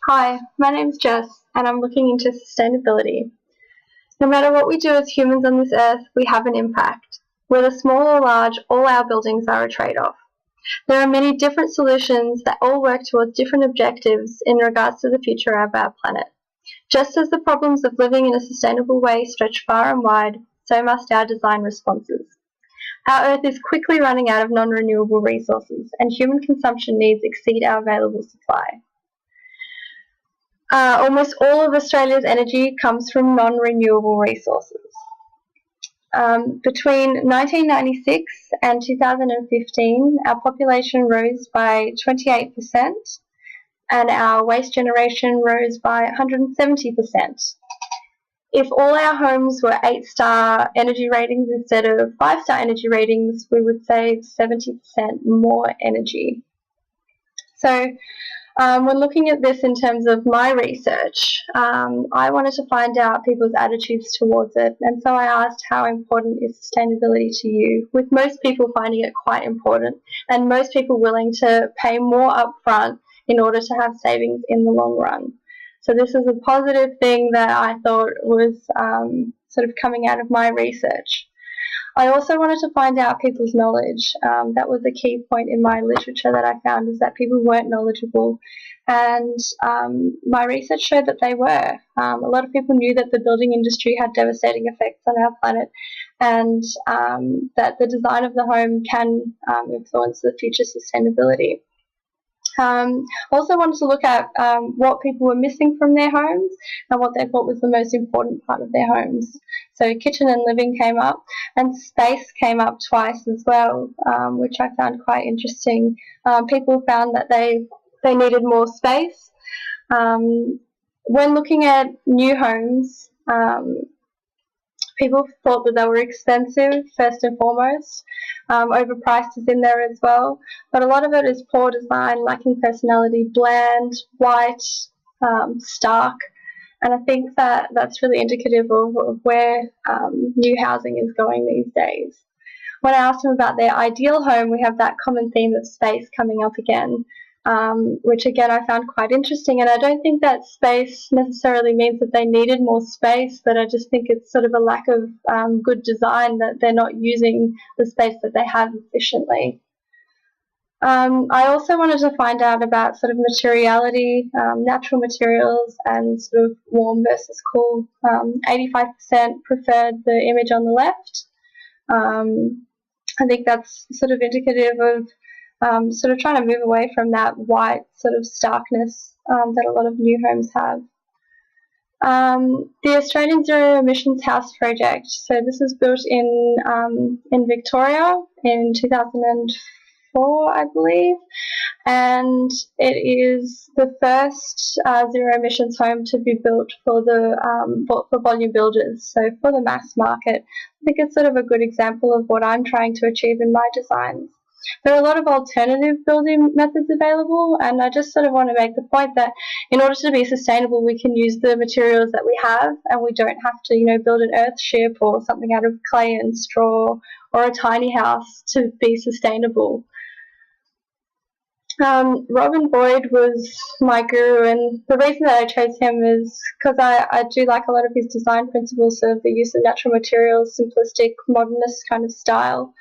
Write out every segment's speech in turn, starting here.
Hi, my name's Jess, and I'm looking into sustainability. No matter what we do as humans on this earth, we have an impact. Whether small or large, all our buildings are a trade-off. There are many different solutions that all work towards different objectives in regards to the future of our planet. Just as the problems of living in a sustainable way stretch far and wide, so must our design responses. Our Earth is quickly running out of non-renewable resources, and human consumption needs exceed our available supply. Almost all of Australia's energy comes from non-renewable resources. Between 1996 and 2015, our population rose by 28%, and our waste generation rose by 170%. If all our homes were 8-star energy ratings instead of 5-star energy ratings, we would save 70% more energy. So when looking at this in terms of my research, I wanted to find out people's attitudes towards it, and so I asked how important is sustainability to you, with most people finding it quite important and most people willing to pay more upfront in order to have savings in the long run. So this is a positive thing that I thought was sort of coming out of my research. I also wanted to find out people's knowledge. That was a key point in my literature that I found, is that people weren't knowledgeable, and my research showed that they were. A lot of people knew that the building industry had devastating effects on our planet, and that the design of the home can influence the future sustainability. Also wanted to look at what people were missing from their homes and what they thought was the most important part of their homes. So kitchen and living came up, and space came up twice as well, which I found quite interesting. People found that they needed more space. When looking at new homes, people thought that they were expensive, first and foremost. Overpriced is in there as well. But a lot of it is poor design, lacking personality, bland, white, stark. And I think that that's really indicative of where new housing is going these days. When I asked them about their ideal home, we have that common theme of space coming up again, which again I found quite interesting. And I don't think that space necessarily means that they needed more space, but I just think it's sort of a lack of good design, that they're not using the space that they have efficiently. I also wanted to find out about sort of materiality, natural materials, and sort of warm versus cool. 85% preferred the image on the left. I think that's sort of indicative of sort of trying to move away from that white sort of starkness that a lot of new homes have. The Australian Zero Emissions House Project. So this was built in Victoria in 2004, I believe, and it is the first zero emissions home to be built for the for volume builders, so for the mass market. I think it's sort of a good example of what I'm trying to achieve in my designs. There are a lot of alternative building methods available, and I just sort of want to make the point that in order to be sustainable, we can use the materials that we have, and we don't have to, build an earth ship or something out of clay and straw or a tiny house to be sustainable. Robin Boyd was my guru, and the reason that I chose him is because I do like a lot of his design principles of the use of natural materials, simplistic, modernist kind of style.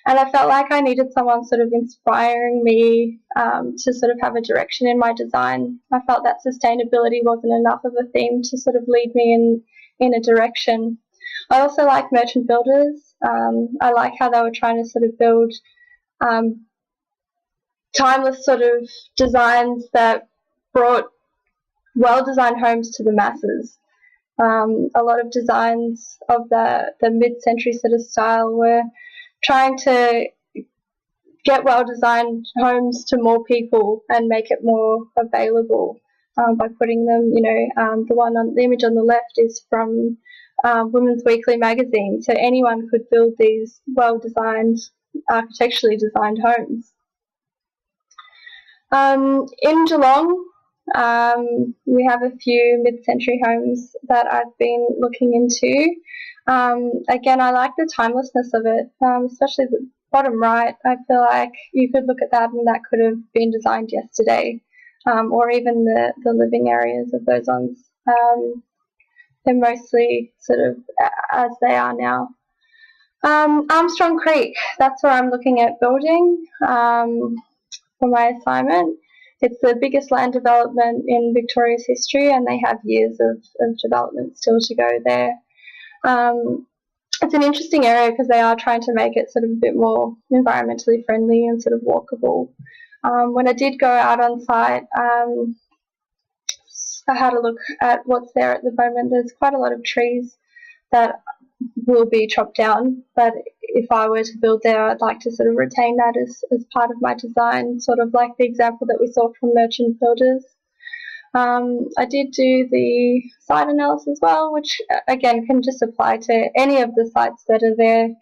And I felt like I needed someone sort of inspiring me to sort of have a direction in my design. I felt that sustainability wasn't enough of a theme to sort of lead me in a direction. I also like merchant builders. I like how they were trying to sort of build timeless sort of designs that brought well-designed homes to the masses. A lot of designs of the mid-century sort of style were trying to get well-designed homes to more people and make it more available by putting them, the image on the left is from Women's Weekly magazine, so anyone could build these well-designed, architecturally designed homes. In Geelong, we have a few mid-century homes that I've been looking into. Again, I like the timelessness of it, especially the bottom right. I feel like you could look at that and that could have been designed yesterday. or even the living areas of those ones. They're mostly sort of as they are now. Armstrong Creek, that's where I'm looking at building for my assignment. It's the biggest land development in Victoria's history, and they have years of development still to go there. It's an interesting area because they are trying to make it sort of a bit more environmentally friendly and sort of walkable. When I did go out on site, I had a look at what's there at the moment. There's quite a lot of trees that will be chopped down, but if I were to build there, I'd like to sort of retain that as part of my design, sort of like the example that we saw from Merchant Builders. I did do the site analysis as well, which again can just apply to any of the sites that are there.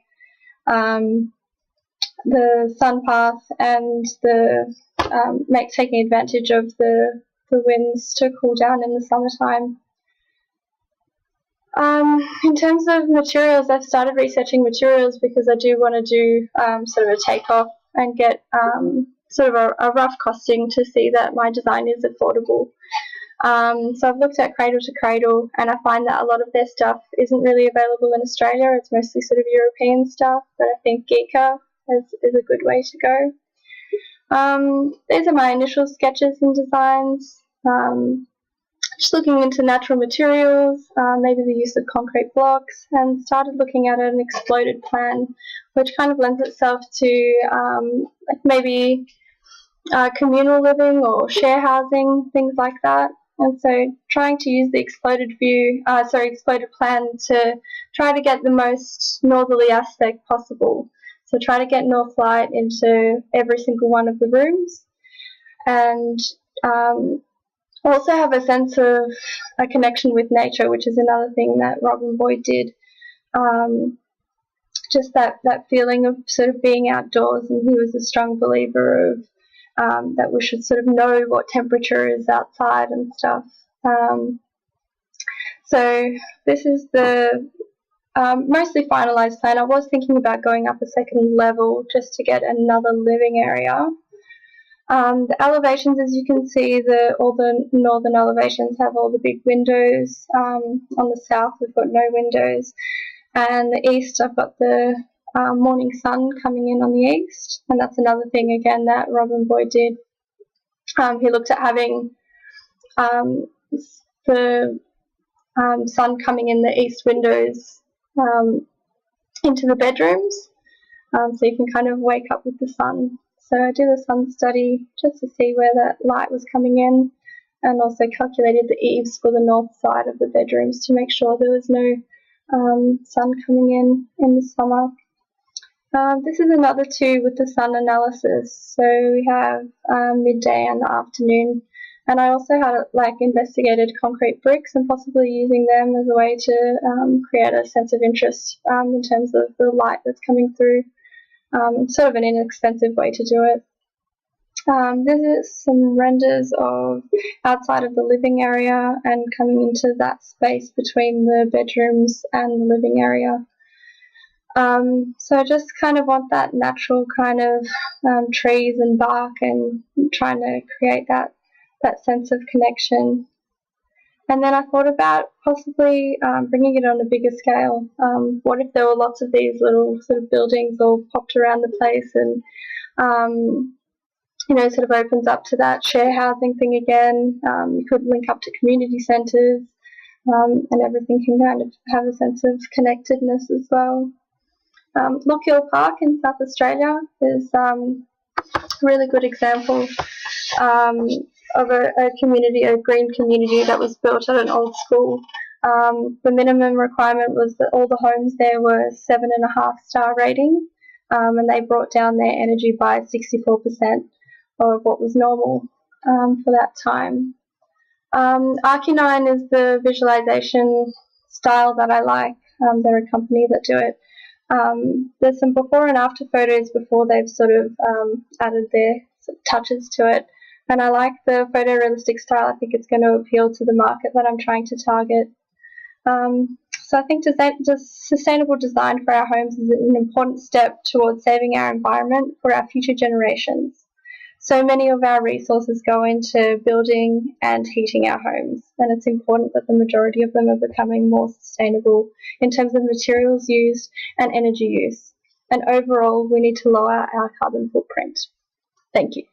The sun path and the taking advantage of the winds to cool down in the summertime. In terms of materials, I've started researching materials because I do want to do sort of a takeoff and get sort of a rough costing to see that my design is affordable. So I've looked at Cradle to Cradle, and I find that a lot of their stuff isn't really available in Australia. It's mostly sort of European stuff, but I think Geeka is a good way to go. These are my initial sketches and designs. Just looking into natural materials, maybe the use of concrete blocks, and started looking at an exploded plan, which kind of lends itself to maybe communal living or share housing, things like that. And so trying to use the exploded plan to try to get the most northerly aspect possible. So try to get north light into every single one of the rooms, and also have a sense of a connection with nature, which is another thing that Robin Boyd did. Just that feeling of sort of being outdoors, and he was a strong believer of that we should sort of know what temperature is outside and stuff. So this is the mostly finalised plan. I was thinking about going up a second level just to get another living area. The elevations, as you can see, all the northern elevations have all the big windows. On the south, we've got no windows. And the east, I've got the morning sun coming in on the east. And that's another thing, again, that Robin Boyd did. He looked at having the sun coming in the east windows into the bedrooms. So you can kind of wake up with the sun. So I did a sun study just to see where that light was coming in, and also calculated the eaves for the north side of the bedrooms to make sure there was no sun coming in the summer. This is another two with the sun analysis. So we have midday and the afternoon, and I also had investigated concrete bricks and possibly using them as a way to create a sense of interest in terms of the light that's coming through. Sort of an inexpensive way to do it. This is some renders of outside of the living area and coming into that space between the bedrooms and the living area. So I just kind of want that natural kind of trees and bark, and trying to create that sense of connection. And then I thought about possibly bringing it on a bigger scale. What if there were lots of these little sort of buildings all popped around the place, and sort of opens up to that share housing thing again. You could link up to community centres, and everything can kind of have a sense of connectedness as well. Look Hill Park in South Australia is a really good example of a community, a green community that was built at an old school. The minimum requirement was that all the homes there were 7.5 star rating, and they brought down their energy by 64% of what was normal for that time. Arcanine is the visualization style that I like. They're a company that do it. There's some before and after photos before they've sort of added their touches to it. And I like the photorealistic style. I think it's going to appeal to the market that I'm trying to target. So I think sustainable design for our homes is an important step towards saving our environment for our future generations. So many of our resources go into building and heating our homes, and it's important that the majority of them are becoming more sustainable in terms of materials used and energy use. And overall, we need to lower our carbon footprint. Thank you.